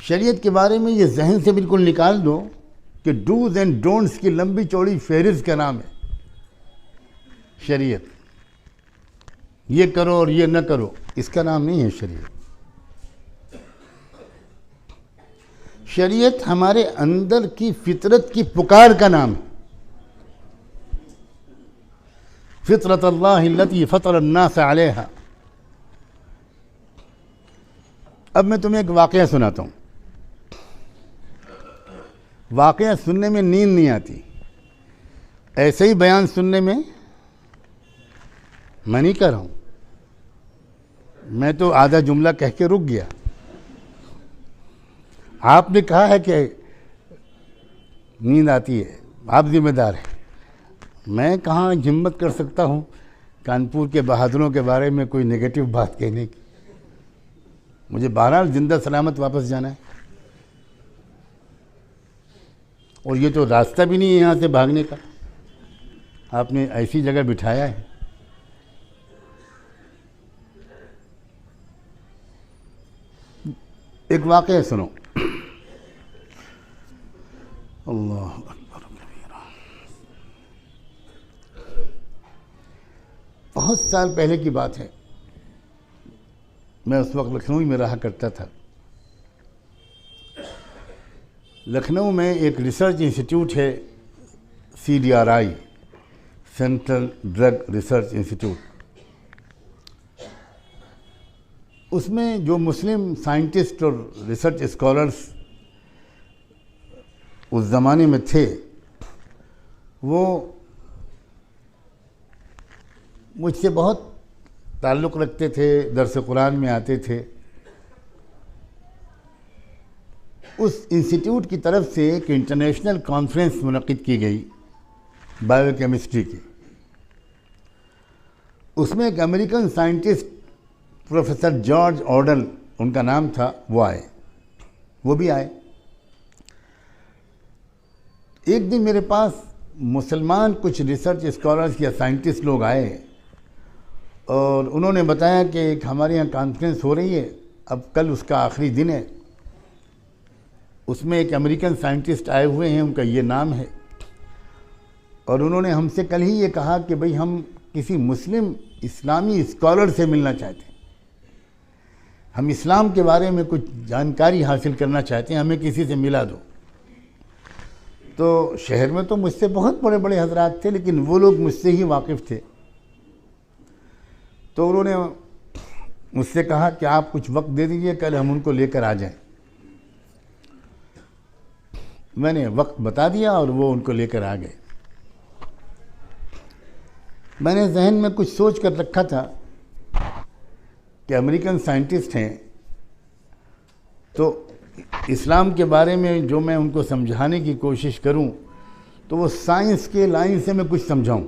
शरीयत के बारे में ये जहन से बिल्कुल निकाल दो कि डूज एंड डोंट्स की लंबी चौड़ी फहरिस्त का नाम है शरीयत। ये करो और ये न करो, इसका नाम नहीं है शरीयत। शरीयत हमारे अंदर की फितरत की पुकार का नाम है। फितरत अल्लाह लती फतर अन्नास अलैहा। अब मैं तुम्हें एक वाक़या सुनाता हूँ। वाक़या सुनने में नींद नहीं आती, ऐसे ही बयान सुनने में मैं नहीं कर रहा हूँ। मैं तो आधा जुमला कह के रुक गया। आपने कहा है कि नींद आती है, आप जिम्मेदार हैं। मैं कहाँ हिम्मत कर सकता हूँ कानपुर के बहादुरों के बारे में कोई नेगेटिव बात कहने की। मुझे बहरहाल जिंदा सलामत वापस जाना है, और ये तो रास्ता भी नहीं है यहाँ से भागने का। आपने ऐसी जगह बिठाया है। एक वाक़या सुनो। अल्लाह अकबर कबीरा। बहुत साल पहले की बात है। मैं उस वक्त लखनऊ में रहा करता था। लखनऊ में एक रिसर्च इंस्टीट्यूट है, CDRI, central drug research institute. उसमें जो मुस्लिम साइंटिस्ट और रिसर्च स्कॉलर्स उस ज़माने में थे, वो मुझसे बहुत ताल्लुक़ रखते थे, दर्स कुरान में आते थे। उस इंस्टीट्यूट की तरफ से एक इंटरनेशनल कॉन्फ्रेंस मुनक़िद की गई बायोकेमिस्ट्री की। उसमें एक अमेरिकन साइंटिस्ट प्रोफेसर जॉर्ज ऑर्डल, उनका नाम था, वो आए। वो भी आए। एक दिन मेरे पास मुसलमान कुछ रिसर्च स्कॉलर्स या साइंटिस्ट लोग आए और उन्होंने बताया कि एक हमारे यहाँ कॉन्फ्रेंस हो रही है, अब कल उसका आखिरी दिन है। उसमें एक अमेरिकन साइंटिस्ट आए हुए हैं, उनका ये नाम है, और उन्होंने हमसे कल ही ये कहा कि भाई हम किसी मुस्लिम इस्लामी स्कॉलर से मिलना चाहते हैं। हम इस्लाम के बारे में कुछ जानकारी हासिल करना चाहते हैं, हमें किसी से मिला दो। तो शहर में तो मुझसे बहुत बड़े बड़े हजरात थे, लेकिन वो लोग मुझसे ही वाकिफ़ थे। तो उन्होंने मुझसे कहा कि आप कुछ वक्त दे दीजिए, कल हम उनको लेकर आ जाएं। मैंने वक्त बता दिया और वो उनको लेकर आ गए। मैंने जहन में कुछ सोच कर रखा था कि अमेरिकन साइंटिस्ट हैं, तो इस्लाम के बारे में जो मैं उनको समझाने की कोशिश करूं, तो वो साइंस के लाइन से मैं कुछ समझाऊं।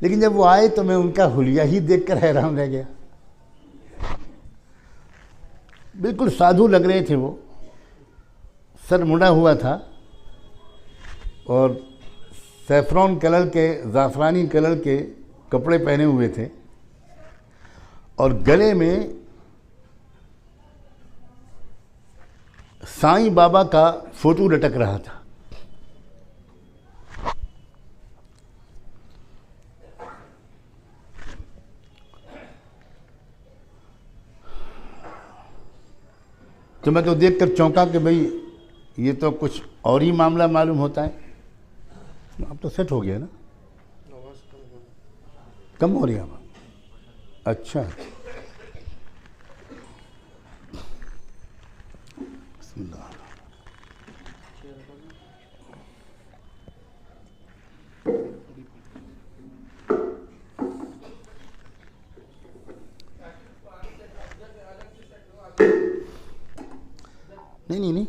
लेकिन जब वो आए तो मैं उनका हुलिया ही देखकर हैरान रह गया। बिल्कुल साधु लग रहे थे वो। सर मुड़ा हुआ था और सैफरॉन कलर के, ज़ाफ़रानी कलर के कपड़े पहने हुए थे, और गले में साईं बाबा का फोटो लटक रहा था। तो मैं तो देखकर चौंका कि भाई ये तो कुछ और ही मामला मालूम होता है। अब तो सेट हो गया ना, कम हो रही है आवाज़। अच्छा, बिस्मिल्लाह। नहीं,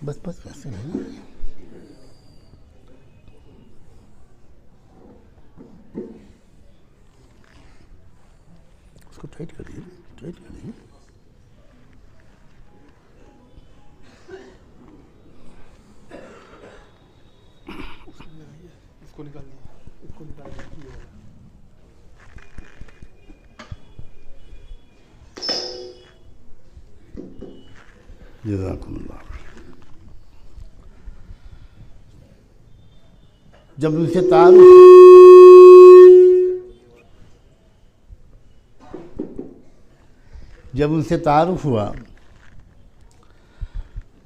बस वैसे नहीं। उसको टाइट कर दीजिए, टाइट कर दीजिए। इसको निकाल दिया, इसको निकाल दिया। जज़ाकुमुल्लाह। जब उनसे तारुफ हुआ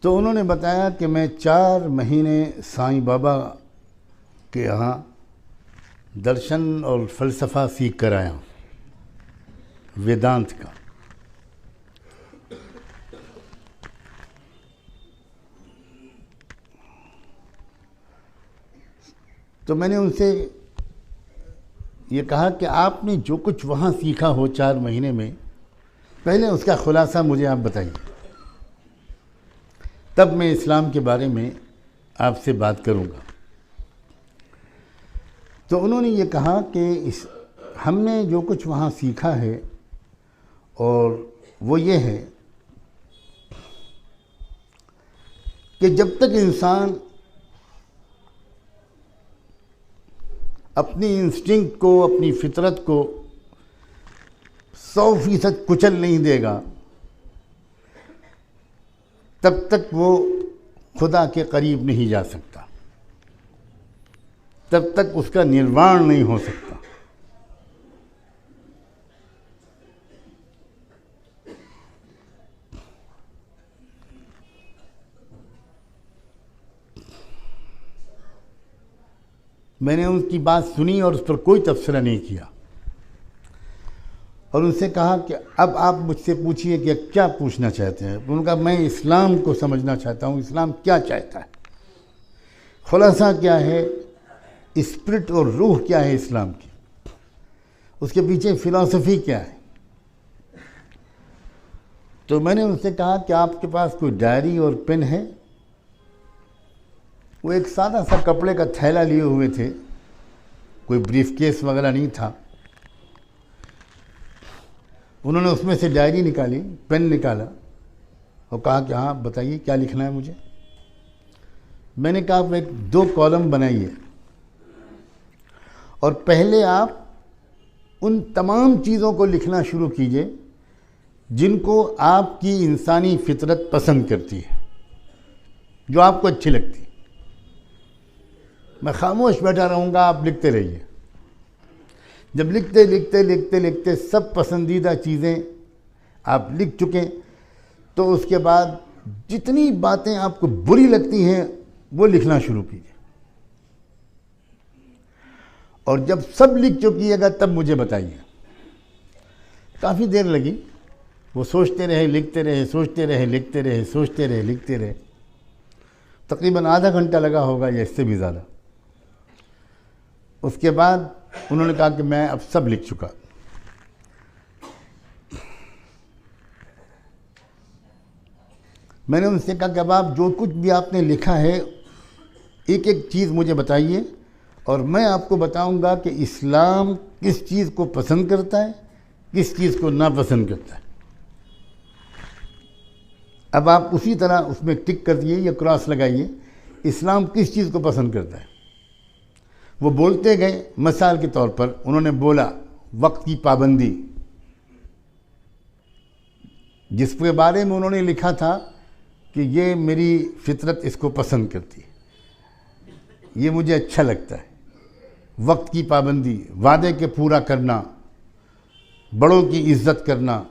तो उन्होंने बताया कि मैं 4 महीने साईं बाबा के यहाँ दर्शन और फ़लसफ़ा सीख कर आया हूँ, वेदांत का। तो मैंने उनसे ये कहा कि आपने जो कुछ वहाँ सीखा हो 4 महीने में, पहले उसका खुलासा मुझे आप बताइए, तब मैं इस्लाम के बारे में आपसे बात करूँगा। तो उन्होंने ये कहा कि हमने जो कुछ वहाँ सीखा है और वो ये है कि जब तक इंसान अपनी इंस्टिंक्ट को, अपनी फितरत को 100% कुचल नहीं देगा, तब तक वो खुदा के करीब नहीं जा सकता, तब तक उसका निर्वाण नहीं हो सकता। मैंने उनकी बात सुनी और उस पर कोई तबसरा नहीं किया और उनसे कहा कि अब आप मुझसे पूछिए कि क्या पूछना चाहते हैं। उन्होंने कहा मैं इस्लाम को समझना चाहता हूँ, इस्लाम क्या चाहता है, खुलासा क्या है, स्पिरिट और रूह क्या है इस्लाम की, उसके पीछे फ़िलासफ़ी क्या है। तो मैंने उनसे कहा कि आपके पास कोई डायरी और पेन है। वो एक सादा सा कपड़े का थैला लिए हुए थे, कोई ब्रीफकेस वगैरह नहीं था। उन्होंने उसमें से डायरी निकाली, पेन निकाला और कहा कि हाँ बताइए क्या लिखना है मुझे। मैंने कहा आप 2 कॉलम बनाइए और पहले आप उन तमाम चीज़ों को लिखना शुरू कीजिए जिनको आपकी इंसानी फितरत पसंद करती है, जो आपको अच्छी लगती है। मैं खामोश बैठा रहूँगा, आप लिखते रहिए। जब लिखते लिखते लिखते लिखते सब पसंदीदा चीज़ें आप लिख चुके तो उसके बाद जितनी बातें आपको बुरी लगती हैं वो लिखना शुरू कीजिए और जब सब लिख चुकिएगा तब मुझे बताइए। काफ़ी देर लगी, वो सोचते रहे, लिखते रहे, सोचते रहे, लिखते रहे, सोचते रहे, लिखते रहे। तकरीबन आधा घंटा लगा होगा या इससे भी ज़्यादा। उसके बाद उन्होंने कहा कि मैं अब सब लिख चुका। मैंने उनसे कहा कि अब आप जो कुछ भी आपने लिखा है एक एक चीज़ मुझे बताइए और मैं आपको बताऊंगा कि इस्लाम किस चीज़ को पसंद करता है, किस चीज़ को नापसंद करता है। अब आप उसी तरह उसमें टिक कर दिए या क्रॉस लगाइए, इस्लाम किस चीज़ को पसंद करता है। वो बोलते गए। मिसाल के तौर पर उन्होंने बोला वक्त की पाबंदी, जिसके बारे में उन्होंने लिखा था कि ये मेरी फितरत इसको पसंद करती है, ये मुझे अच्छा लगता है। वक्त की पाबंदी, वादे के पूरा करना, बड़ों की इज्जत करना,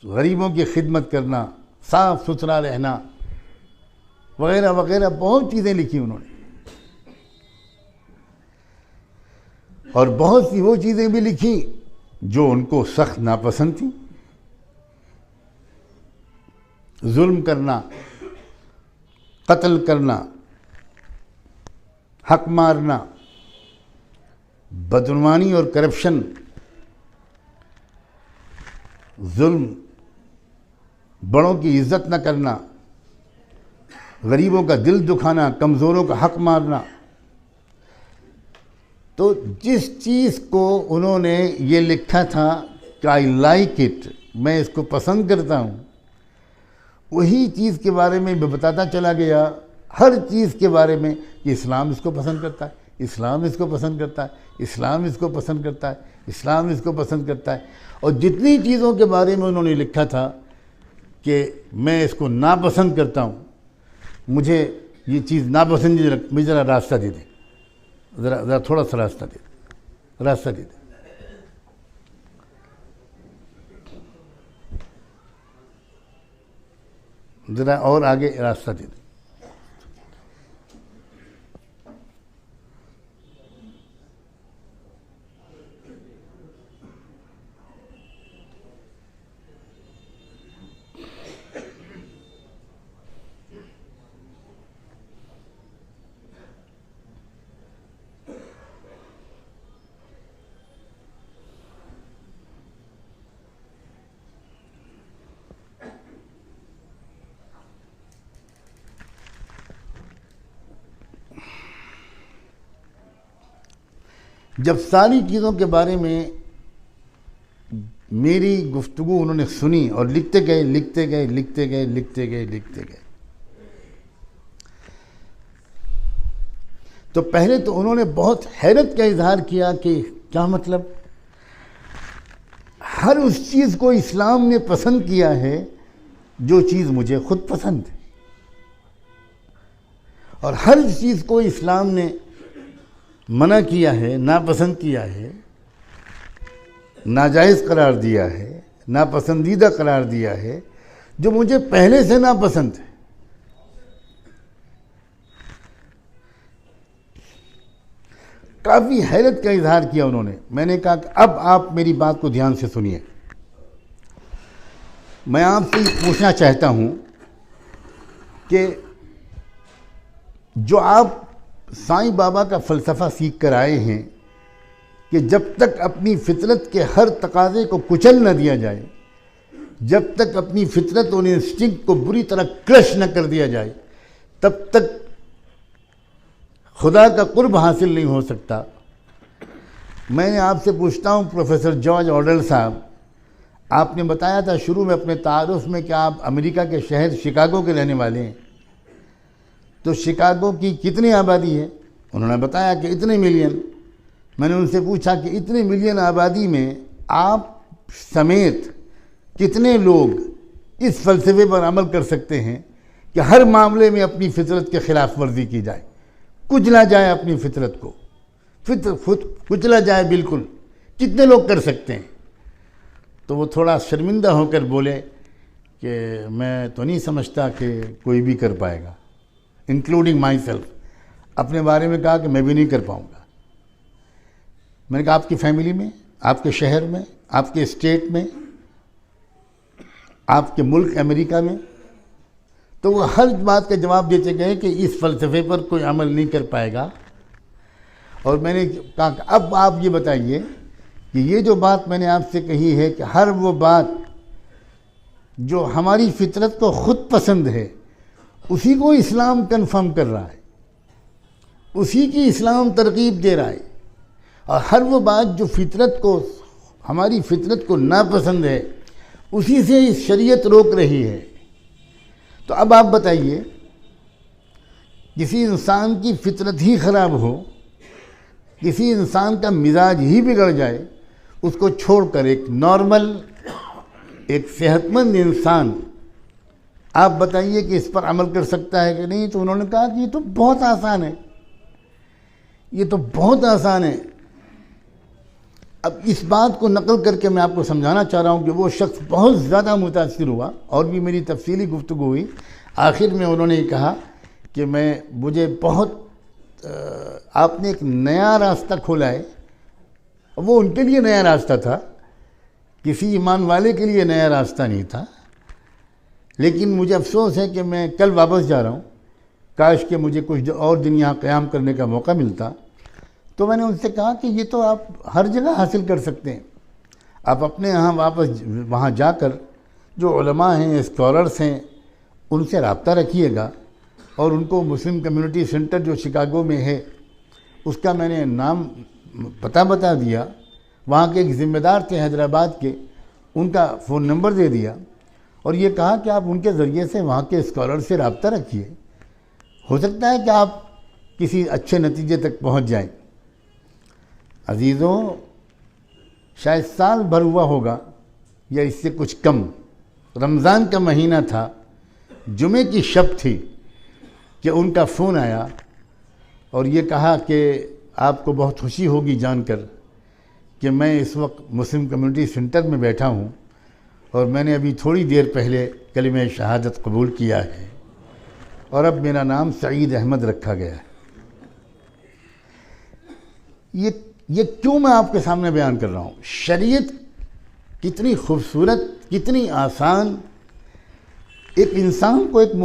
गरीबों की खिदमत करना, साफ़ सुथरा रहना वगैरह वगैरह बहुत चीज़ें लिखी उन्होंने। और बहुत सी वो चीज़ें भी लिखी जो उनको सख्त नापसंद थी। जुल्म करना, कत्ल करना, हक मारना, बदनवानी और करप्शन, जुल्म, बड़ों की इज्जत न करना, गरीबों का दिल दुखाना, कमज़ोरों का हक मारना। तो जिस चीज़ को उन्होंने ये लिखा था कि आई लाइक इट, मैं इसको पसंद करता हूँ, वही चीज़ के बारे में मैं बताता चला गया। हर चीज़ के बारे में कि इस्लाम इसको पसंद करता है, इस्लाम इसको पसंद करता है, इस्लाम इसको पसंद करता है, इस्लाम इसको पसंद करता है। और जितनी चीज़ों के बारे में उन्होंने लिखा था कि मैं इसको नापसंद करता हूँ, मुझे ये चीज़ नापसंद, मुझे ज़रा रास्ता दे दे, ज़रा थोड़ा सा रास्ता दे दे, रास्ता दे दे। ज़रा और आगे रास्ता दे दे। जब सारी चीज़ों के बारे में मेरी गुफ्तगू उन्होंने सुनी और लिखते गए लिखते गए लिखते गए लिखते गए लिखते गए, तो पहले तो उन्होंने बहुत हैरत का इजहार किया कि क्या मतलब, हर उस चीज़ को इस्लाम ने पसंद किया है जो चीज़ मुझे खुद पसंद है, और हर चीज़ को इस्लाम ने मना किया है, नापसंद किया है, नाजायज़ करार दिया है, नापसंदीदा करार दिया है, जो मुझे पहले से नापसंद है। काफ़ी हैरत का इजहार किया उन्होंने। मैंने कहा कि अब आप मेरी बात को ध्यान से सुनिए, मैं आपसे पूछना चाहता हूँ कि जो आप साईं बाबा का फ़लसफ़ा सीख कर आए हैं कि जब तक अपनी फितरत के हर तकाज़े को कुचल न दिया जाए, जब तक अपनी फितरत और इंस्टिंक्ट को बुरी तरह क्रश न कर दिया जाए, तब तक खुदा का कुर्ब हासिल नहीं हो सकता। मैंने आपसे पूछता हूँ प्रोफेसर जॉर्ज ऑर्डल साहब, आपने बताया था शुरू में अपने तारुफ में कि आप अमेरिका के शहर शिकागो के रहने वाले हैं, तो शिकागो की कितनी आबादी है? उन्होंने बताया कि इतने मिलियन। मैंने उनसे पूछा कि इतने मिलियन आबादी में आप समेत कितने लोग इस फ़लसफ़े पर अमल कर सकते हैं कि हर मामले में अपनी फितरत के ख़िलाफ़ वर्जी की जाए, कुचला जाए अपनी फितरत को, कुचला जाए बिल्कुल, कितने लोग कर सकते हैं? तो वो थोड़ा शर्मिंदा होकर बोले कि मैं तो नहीं समझता कि कोई भी कर पाएगा, इंक्लूडिंग माई सेल्फ। अपने बारे में कहा कि मैं भी नहीं कर पाऊँगा। मैंने कहा आपकी फैमिली में, आपके शहर में, आपके स्टेट में, आपके मुल्क अमेरिका में? तो वो हर बात का जवाब देते गए कि इस फ़लसफ़े पर कोई अमल नहीं कर पाएगा। और मैंने कहा कि अब आप ये बताइए कि ये जो बात मैंने आपसे कही है कि हर वो बात जो हमारी फितरत को ख़ुद पसंद है, उसी को इस्लाम कन्फर्म कर रहा है, उसी की इस्लाम तरगीब दे रहा है, और हर वो बात जो फितरत को, हमारी फितरत को नापसंद है, उसी से इस शरीयत रोक रही है। तो अब आप बताइए, किसी इंसान की फितरत ही ख़राब हो, किसी इंसान का मिजाज ही बिगड़ जाए, उसको छोड़कर एक नॉर्मल, एक सेहतमंद इंसान, आप बताइए कि इस पर अमल कर सकता है कि नहीं? तो उन्होंने कहा कि ये तो बहुत आसान है, ये तो बहुत आसान है। अब इस बात को नकल करके मैं आपको समझाना चाह रहा हूँ कि वो शख्स बहुत ज़्यादा मुतासिर हुआ और भी मेरी तफसीली गुफ्तगू हुई। आखिर में उन्होंने कहा कि मुझे बहुत आपने एक नया रास्ता खोला है। वो उनके लिए नया रास्ता था, किसी ईमान वाले के लिए नया रास्ता नहीं था। लेकिन मुझे अफसोस है कि मैं कल वापस जा रहा हूँ, काश कि मुझे कुछ और दिन यहाँ क़याम करने का मौका मिलता। तो मैंने उनसे कहा कि ये तो आप हर जगह हासिल कर सकते हैं, आप अपने यहाँ वापस वहाँ जाकर जो उलमा हैं, स्कॉलर्स हैं, उनसे रब्ता रखिएगा और उनको मुस्लिम कम्युनिटी सेंटर जो शिकागो में है उसका मैंने नाम पता बता दिया। वहाँ के एक ज़िम्मेदार थे हैदराबाद के, उनका फ़ोन नंबर दे दिया और ये कहा कि आप उनके ज़रिए से वहाँ के स्कॉलर से रब्ता रखिए, हो सकता है कि आप किसी अच्छे नतीजे तक पहुँच जाएं। अजीज़ों, शायद साल भर हुआ होगा या इससे कुछ कम रमज़ान का महीना था, जुमे की शब थी कि उनका फ़ोन आया और ये कहा कि आपको बहुत खुशी होगी जानकर कि मैं इस वक्त मुस्लिम कम्युनिटी सेंटर में बैठा हूँ और मैंने अभी थोड़ी देर पहले कलिमा शहादत कबूल किया है और अब मेरा नाम सईद अहमद रखा गया है। ये क्यों मैं आपके सामने बयान कर रहा हूँ? शरीयत कितनी खूबसूरत, कितनी आसान, एक इंसान को एक